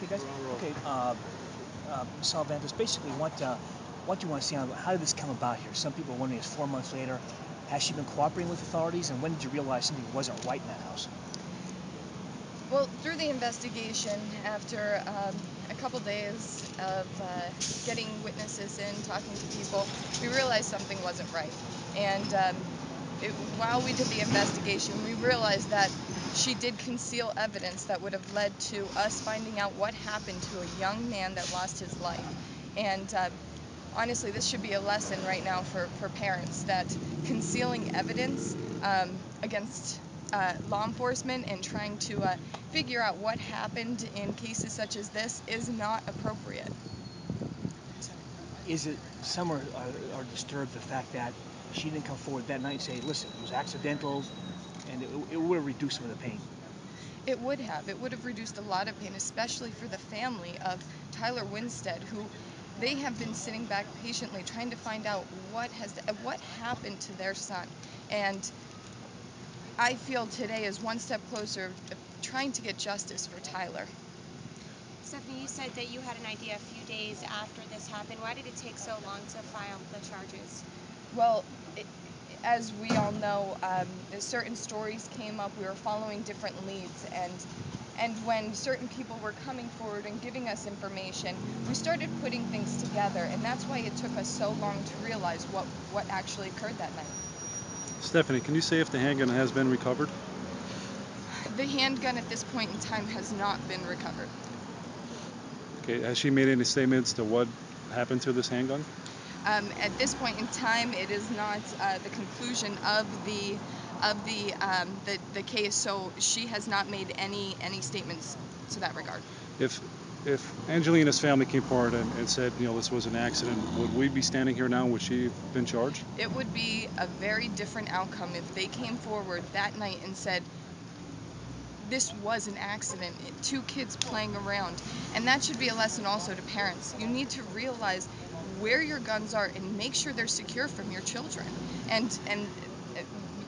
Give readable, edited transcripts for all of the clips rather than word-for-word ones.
Okay, guys. Okay, Salavantis, basically, what do you want to see on how did this come about here? Some people are wondering, it's 4 months later. Has she been cooperating with authorities, and when did you realize something wasn't right in that house? Well, through the investigation, after a couple days of getting witnesses in, talking to people, we realized something wasn't right. And while we did the investigation, we realized that she did conceal evidence that would have led to us finding out what happened to a young man that lost his life. And honestly, this should be a lesson right now for parents, that concealing evidence against law enforcement and trying to figure out what happened in cases such as this is not appropriate. Is it some are disturbed the fact that she didn't come forward that night and say, listen, it was accidental, and it would have reduced some of the pain? It would have. It would have reduced a lot of pain, especially for the family of Tyler Winstead, who they have been sitting back patiently trying to find out what happened to their son. And I feel today is one step closer of trying to get justice for Tyler. Stefanie, you said that you had an idea a few days after this happened. Why did it take so long to file the charges? Well, as we all know, certain stories came up. We were following different leads, and when certain people were coming forward and giving us information, we started putting things together, and that's why it took us so long to realize what actually occurred that night. Stefanie, can you say if the handgun has been recovered? The handgun at this point in time has not been recovered. Okay, has she made any statements to what happened to this handgun? At this point in time, it is not the conclusion of the case, so she has not made any statements to that regard. If Angelina's family came forward and said, this was an accident, would we be standing here now? Would she have been charged? It would be a very different outcome if they came forward that night and said, this was an accident, 2 kids playing around. And that should be a lesson also to parents. You need to realize where your guns are and make sure they're secure from your children. And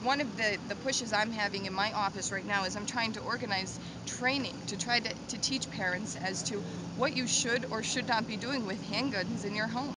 one of the pushes I'm having in my office right now is I'm trying to organize training to try to teach parents as to what you should or should not be doing with handguns in your home.